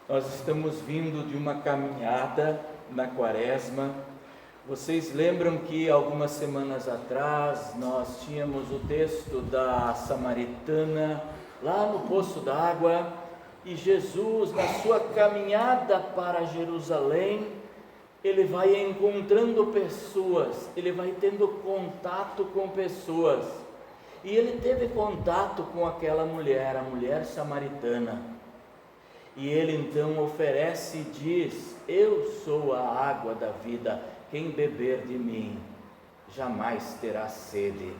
Nós estamos vindo de uma caminhada na Quaresma. Vocês lembram que algumas semanas atrás nós tínhamos o texto da samaritana lá no poço d'água, e Jesus, na sua caminhada para Jerusalém, ele vai encontrando pessoas, ele vai tendo contato com pessoas, e ele teve contato com aquela mulher, a mulher samaritana. E ele então oferece e diz: eu sou a água da vida, quem beber de mim jamais terá sede.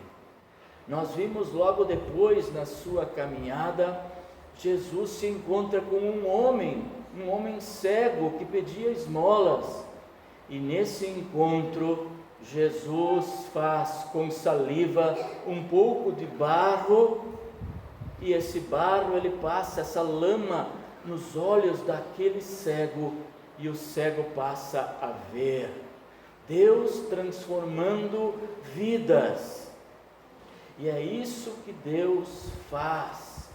Nós vimos logo depois, na sua caminhada, Jesus se encontra com um homem cego que pedia esmolas, e nesse encontro Jesus faz com saliva um pouco de barro, e esse barro ele passa essa lama nos olhos daquele cego, e o cego passa a ver. Deus transformando vidas, e é isso que Deus faz.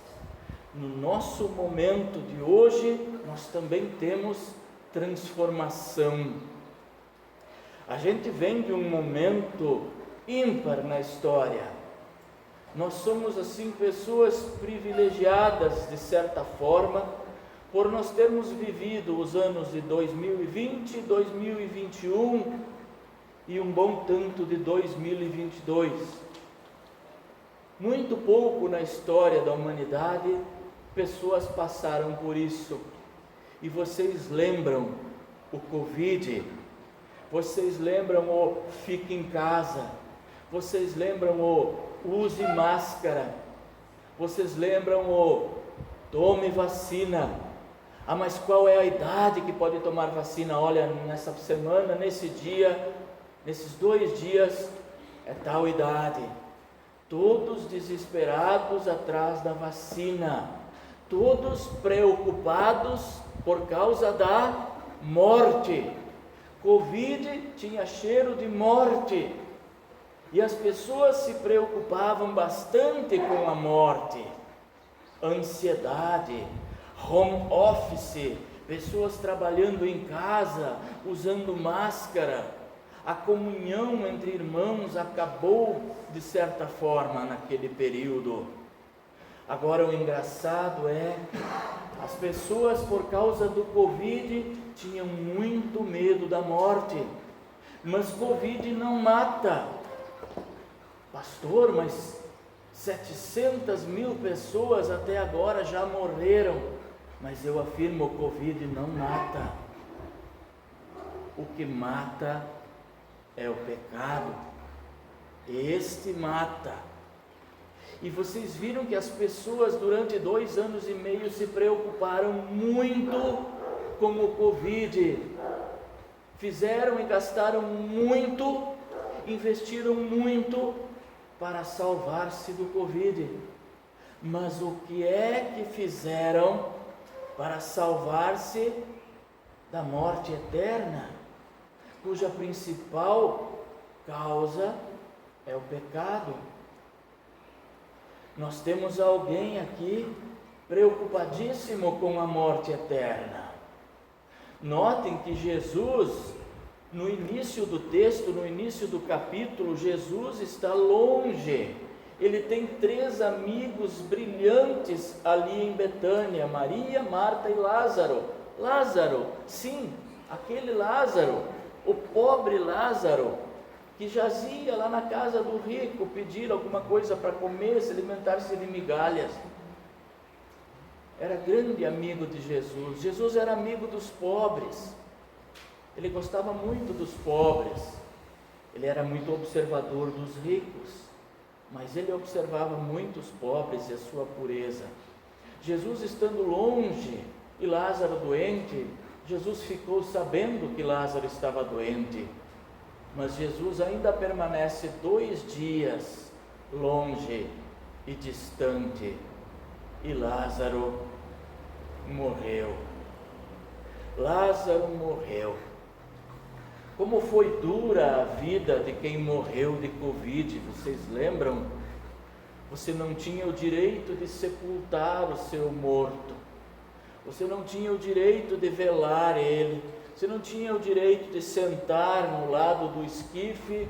No nosso momento de hoje, nós também temos transformação. A gente vem de um momento ímpar na história. Nós somos assim pessoas privilegiadas de certa forma, por nós termos vivido os anos de 2020, 2021 e um bom tanto de 2022. Muito pouco na história da humanidade pessoas passaram por isso. E vocês lembram o Covid, vocês lembram o fique em casa, vocês lembram o use máscara, vocês lembram o tome vacina. Ah, mas qual é a idade que pode tomar vacina? Olha, nessa semana, nesse dia, nesses 2 dias, é tal idade. Todos desesperados atrás da vacina, todos preocupados por causa da morte. Covid tinha cheiro de morte, e as pessoas se preocupavam bastante com a morte. Ansiedade, home office, pessoas trabalhando em casa, usando máscara. A comunhão entre irmãos acabou de certa forma naquele período. Agora o engraçado é, as pessoas por causa do Covid tinham muito medo da morte, mas Covid não mata. Pastor, mas 700 mil pessoas até agora já morreram. Mas eu afirmo, o Covid não mata. O que mata é o pecado. Este mata. E vocês viram que as pessoas durante 2 anos e meio se preocuparam muito com o Covid. Fizeram e gastaram muito, investiram muito para salvar-se do Covid. Mas o que é que fizeram para salvar-se da morte eterna, cuja principal causa é o pecado? Nós temos alguém aqui preocupadíssimo com a morte eterna. Notem que Jesus, no início do texto, no início do capítulo, Jesus está longe. Ele tem 3 amigos brilhantes ali em Betânia: Maria, Marta e Lázaro. Lázaro, sim, aquele Lázaro, o pobre Lázaro, que jazia lá na casa do rico, pedir alguma coisa para comer, se alimentar-se de migalhas. Era grande amigo de Jesus. Jesus era amigo dos pobres. Ele gostava muito dos pobres. Ele era muito observador dos ricos, mas ele observava muito os pobres e a sua pureza. Jesus estando longe e Lázaro doente, Jesus ficou sabendo que Lázaro estava doente, mas Jesus ainda permanece 2 dias longe e distante, e Lázaro morreu. Lázaro morreu. Como foi dura a vida de quem morreu de Covid, vocês lembram? Você não tinha o direito de sepultar o seu morto. Você não tinha o direito de velar ele. Você não tinha o direito de sentar no lado do esquife,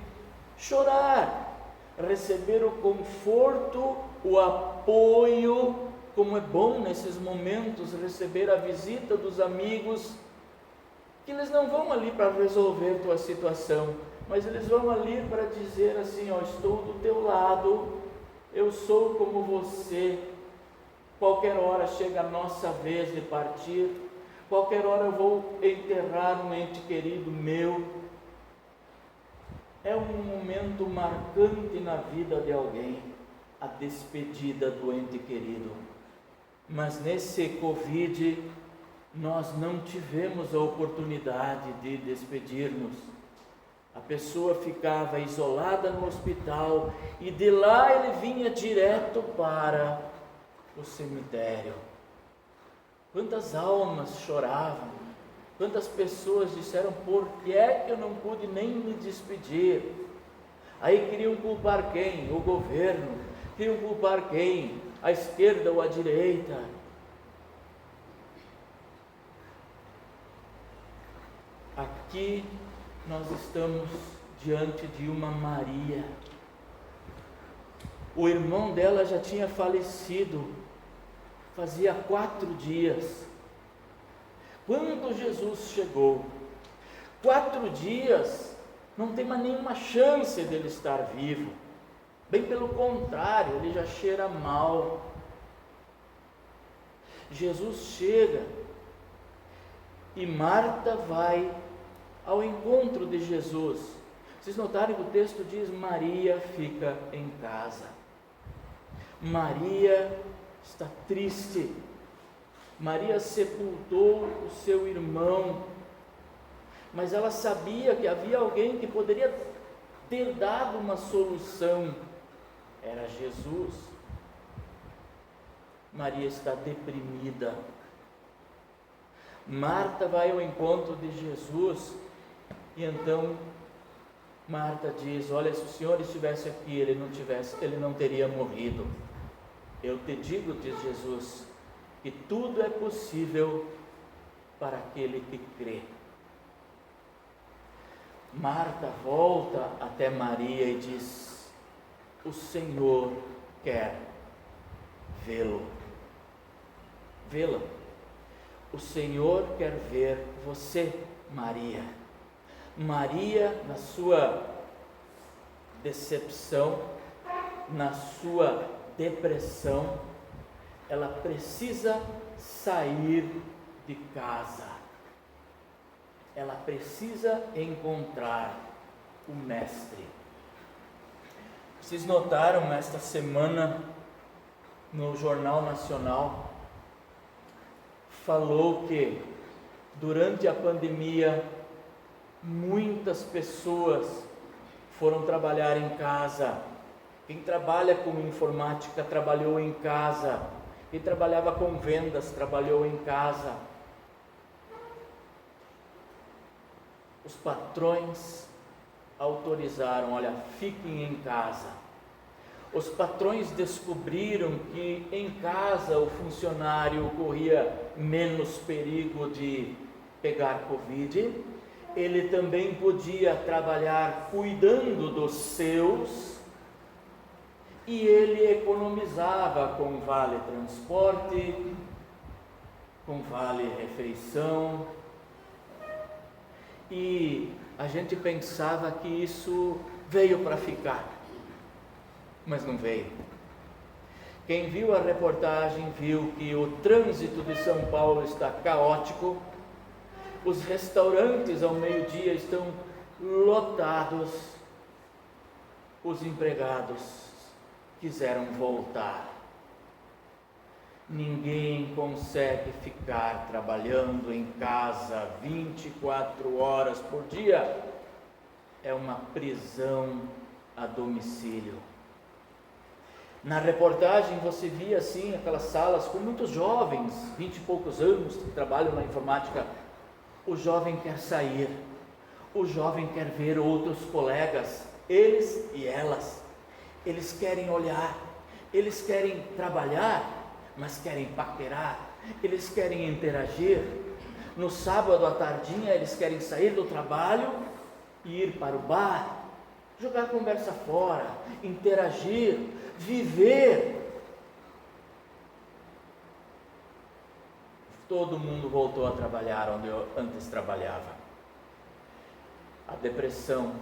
chorar, receber o conforto, o apoio, como é bom nesses momentos receber a visita dos amigos, que eles não vão ali para resolver tua situação, mas eles vão ali para dizer assim, ó, estou do teu lado, eu sou como você, qualquer hora chega a nossa vez de partir, qualquer hora eu vou enterrar um ente querido meu. É um momento marcante na vida de alguém, a despedida do ente querido. Mas nesse Covid, nós não tivemos a oportunidade de despedir-nos. A pessoa ficava isolada no hospital e de lá ele vinha direto para o cemitério. Quantas almas choravam, quantas pessoas disseram, por que é que eu não pude nem me despedir? Aí queriam culpar quem? O governo. Queriam culpar quem? A esquerda ou a direita? Aqui nós estamos diante de uma Maria. O irmão dela já tinha falecido, fazia 4 dias. Quando Jesus chegou, 4 dias, não tem mais nenhuma chance dele estar vivo. Bem pelo contrário, ele já cheira mal. Jesus chega e Marta vai ao encontro de Jesus. Vocês notaram que o texto diz, Maria fica em casa. Maria está triste. Maria sepultou o seu irmão, mas ela sabia que havia alguém que poderia ter dado uma solução. Era Jesus. Maria está deprimida. Marta vai ao encontro de Jesus e então Marta diz, olha, se o Senhor estivesse aqui, ele não teria morrido. Eu te digo, diz Jesus, que tudo é possível para aquele que crê. Marta volta até Maria e diz, o Senhor quer vê-la. O Senhor quer ver você, Maria. Maria, na sua decepção, na sua depressão, ela precisa sair de casa. Ela precisa encontrar o Mestre. Vocês notaram esta semana no Jornal Nacional, falou que durante a pandemia muitas pessoas foram trabalhar em casa. Quem trabalha com informática trabalhou em casa. Quem trabalhava com vendas trabalhou em casa. Os patrões autorizaram, olha, fiquem em casa. Os patrões descobriram que em casa o funcionário corria menos perigo de pegar Covid. Ele também podia trabalhar cuidando dos seus e ele economizava com vale transporte, com vale refeição. E a gente pensava que isso veio para ficar, mas não veio. Quem viu a reportagem viu que o trânsito de São Paulo está caótico, os restaurantes ao meio-dia estão lotados, os empregados quiseram voltar. Ninguém consegue ficar trabalhando em casa 24 horas por dia. É uma prisão a domicílio. Na reportagem você via assim aquelas salas com muitos jovens, 20 e poucos anos, que trabalham na informática. O jovem quer sair, o jovem quer ver outros colegas, eles e elas. Eles querem olhar, Eles querem trabalhar, mas querem paquerar, eles querem interagir. No sábado à tardinha eles querem sair do trabalho e ir para o bar, jogar conversa fora, interagir, viver. Todo mundo voltou a trabalhar onde eu antes trabalhava. A depressão,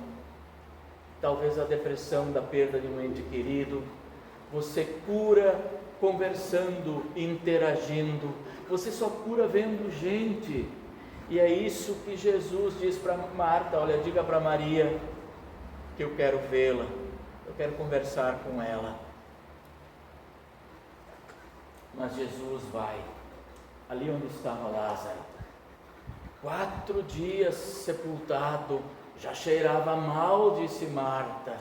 talvez a depressão da perda de um ente querido, você cura conversando, interagindo, você só cura vendo gente. E é isso que Jesus diz para Marta: olha, diga para Maria que eu quero vê-la, eu quero conversar com ela. Mas Jesus vai ali onde estava Lázaro, 4 dias sepultado, já cheirava mal, disse Marta.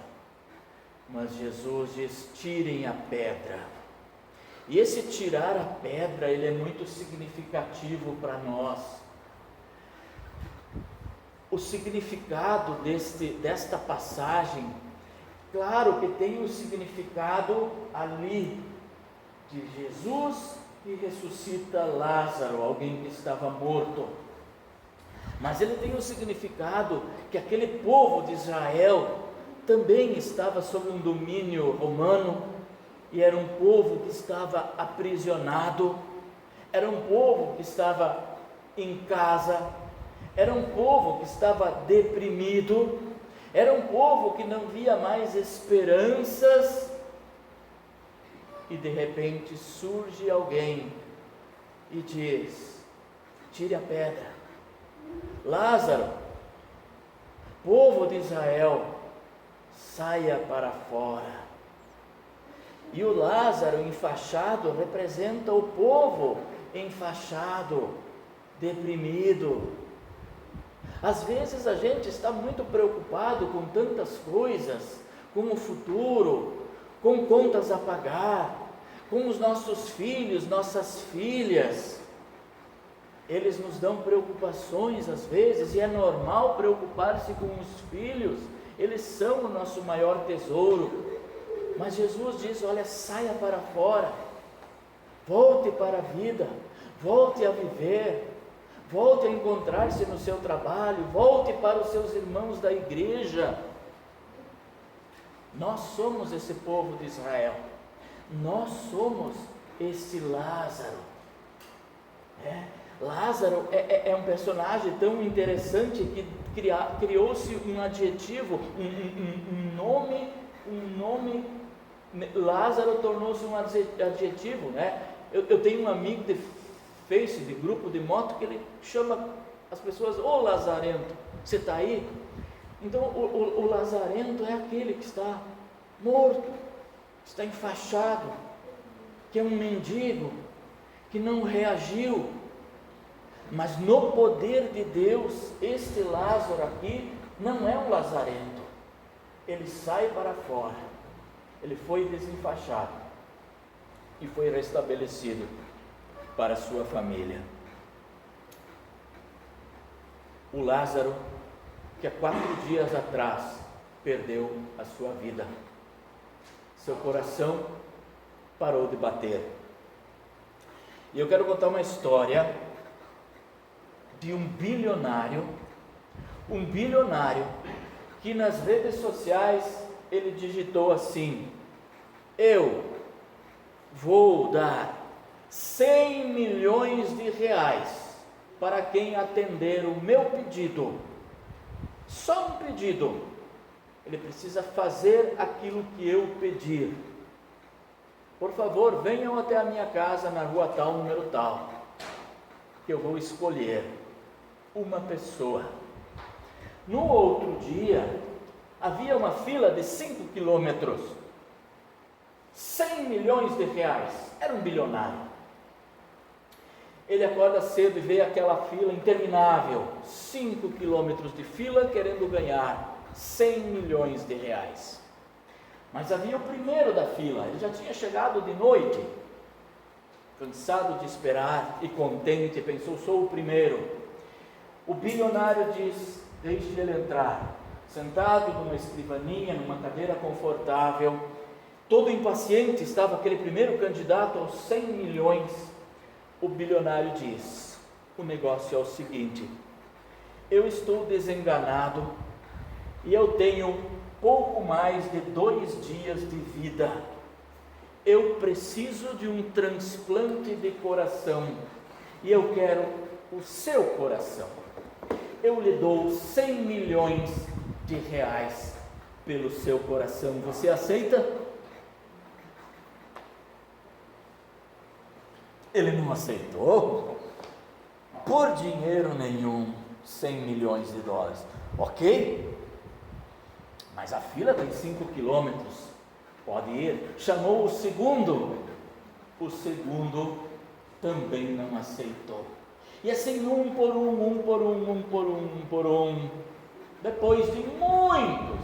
Mas Jesus diz: tirem a pedra. E esse tirar a pedra, ele é muito significativo para nós. O significado desta passagem, claro que tem o significado ali de Jesus que ressuscita Lázaro, alguém que estava morto. Mas ele tem o significado que aquele povo de Israel também estava sob um domínio romano, e era um povo que estava aprisionado, era um povo que estava em casa, era um povo que estava deprimido, era um povo que não via mais esperanças, e de repente surge alguém e diz: tire a pedra. Lázaro, povo de Israel, saia para fora. E o Lázaro enfaixado representa o povo enfaixado, deprimido. Às vezes a gente está muito preocupado com tantas coisas, com o futuro, com contas a pagar, com os nossos filhos, nossas filhas. Eles nos dão preocupações às vezes, e é normal preocupar-se com os filhos, eles são o nosso maior tesouro. Mas Jesus diz: olha, saia para fora, volte para a vida, volte a viver, volte a encontrar-se no seu trabalho, volte para os seus irmãos da igreja. Nós somos esse povo de Israel, nós somos esse Lázaro. Lázaro é um personagem tão interessante que criou-se um adjetivo, um nome. Lázaro tornou-se um adjetivo, né? Eu tenho um amigo de Face, de grupo de moto, que ele chama as pessoas: ô Lazarento, você está aí? Então o Lazarento é aquele que está morto, está enfaixado, que é um mendigo, que não reagiu. Mas no poder de Deus, este Lázaro aqui não é um lazarento, ele sai para fora, ele foi desenfaixado e foi restabelecido para a sua família. O Lázaro que há 4 dias atrás perdeu a sua vida, seu coração parou de bater. E eu quero contar uma história de um bilionário que nas redes sociais ele digitou assim: eu vou dar 100 milhões de reais para quem atender o meu pedido. Só um pedido, ele precisa fazer aquilo que eu pedir. Por favor, venham até a minha casa na rua tal, número tal, que eu vou escolher uma pessoa. No outro dia, havia uma fila de 5 quilômetros, 100 milhões de reais, era um bilionário. Ele acorda cedo e vê aquela fila interminável, 5 quilômetros de fila, querendo ganhar 100 milhões de reais. Mas havia o primeiro da fila, ele já tinha chegado de noite, cansado de esperar e contente, pensou: sou o primeiro. O bilionário diz: deixe ele entrar. Sentado numa escrivaninha, numa cadeira confortável, Todo impaciente estava aquele primeiro candidato aos 100 milhões. O bilionário diz: o negócio é o seguinte, eu estou desenganado e eu tenho pouco mais de 2 dias de vida. Eu preciso de um transplante de coração e eu quero o seu coração. Eu lhe dou 100 milhões de reais pelo seu coração. Você aceita? Ele não aceitou por dinheiro nenhum 100 milhões de dólares. Ok, mas a fila tem 5 quilômetros, pode ir. Chamou o segundo também não aceitou. E assim, um por um. Depois de muitos,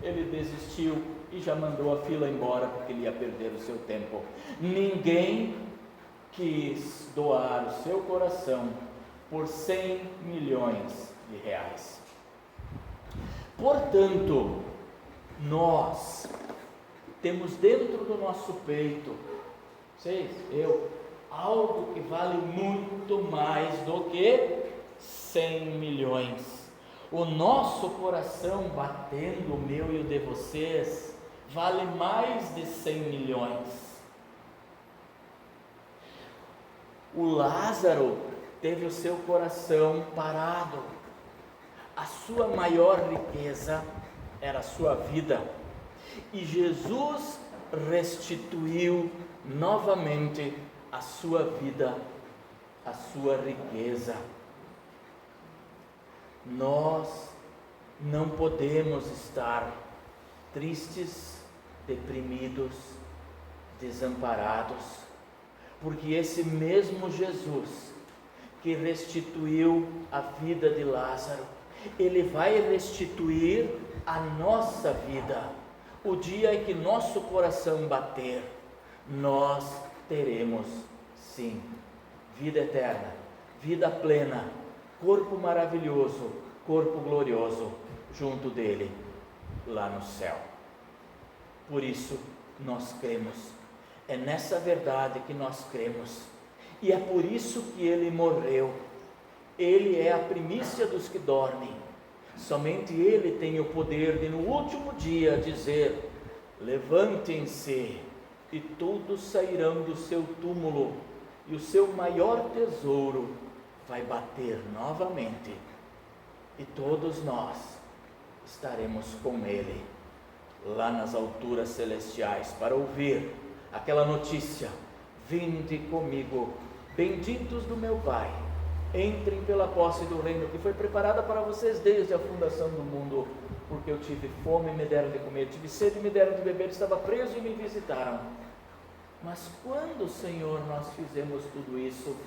ele desistiu e já mandou a fila embora, porque ele ia perder o seu tempo. Ninguém quis doar o seu coração por 100 milhões de reais. Portanto, nós temos dentro do nosso peito, algo que vale muito mais do que 100 milhões. O nosso coração batendo, o meu e o de vocês, vale mais de 100 milhões. O Lázaro teve o seu coração parado. A sua maior riqueza era a sua vida. E Jesus restituiu novamente a sua vida, a sua riqueza. Nós não podemos estar tristes, deprimidos, desamparados, porque esse mesmo Jesus que restituiu a vida de Lázaro, Ele vai restituir a nossa vida. O dia em que nosso coração bater, nós teremos sim vida eterna, vida plena, corpo maravilhoso, corpo glorioso junto dele lá no céu. Por isso nós cremos, é nessa verdade que nós cremos, e é por isso que ele morreu. Ele é a primícia dos que dormem. Somente ele tem o poder de no último dia dizer: levantem-se e todos sairão do seu túmulo, e o seu maior tesouro vai bater novamente, e todos nós estaremos com ele lá nas alturas celestiais para ouvir aquela notícia: vinde comigo, benditos do meu Pai, entrem pela posse do reino que foi preparada para vocês desde a fundação do mundo, porque eu tive fome e me deram de comer, tive sede e me deram de beber, estava preso e me visitaram. Mas quando, Senhor, nós fizemos tudo isso?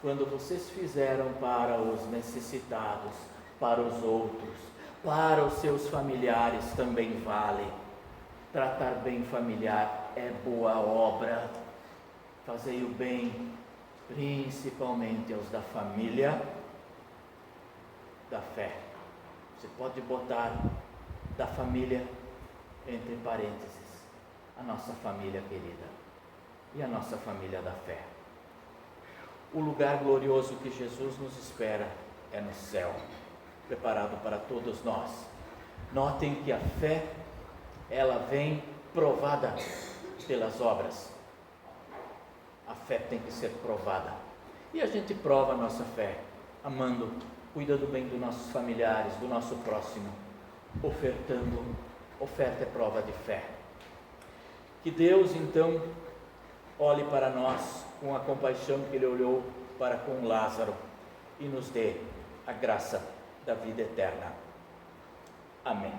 Quando vocês fizeram para os necessitados, para os outros, para os seus familiares também vale. Tratar bem familiar é boa obra. Fazei o bem, principalmente aos da família da fé. Você pode botar da família entre parênteses, a nossa família querida e a nossa família da fé. O lugar glorioso que Jesus nos espera é no céu, preparado para todos nós. Notem que a fé, ela vem provada pelas obras. A fé tem que ser provada. E a gente prova a nossa fé amando, cuidando bem dos nossos familiares, do nosso próximo, ofertando. Oferta é prova de fé. Que Deus então olhe para nós com a compaixão que Ele olhou para com Lázaro e nos dê a graça da vida eterna. Amém.